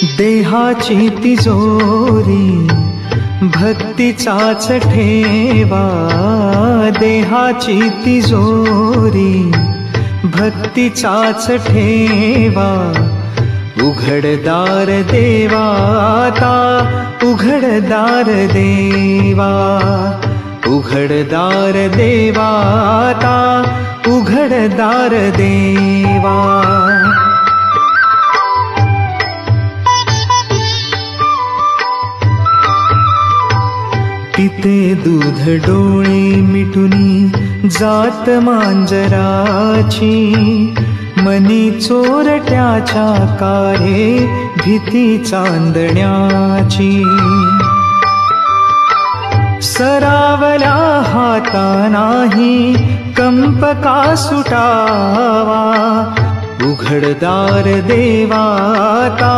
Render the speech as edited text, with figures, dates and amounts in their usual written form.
देहाची तिजोरी भक्तीचाच ठेवा, देहाची तिजोरी भक्तीचाच ठेवा. उघडदार देवाता उघडदार देवा, उघडदार देवाता उघडदार देवा. पिते दूध डोळे मिटुनी जात मांजराची, मनी चोरट्याच्या कारे भीती चांदण्याची. सरावल्या हाता नाही कंप का सुटावा, उघडदार देवाता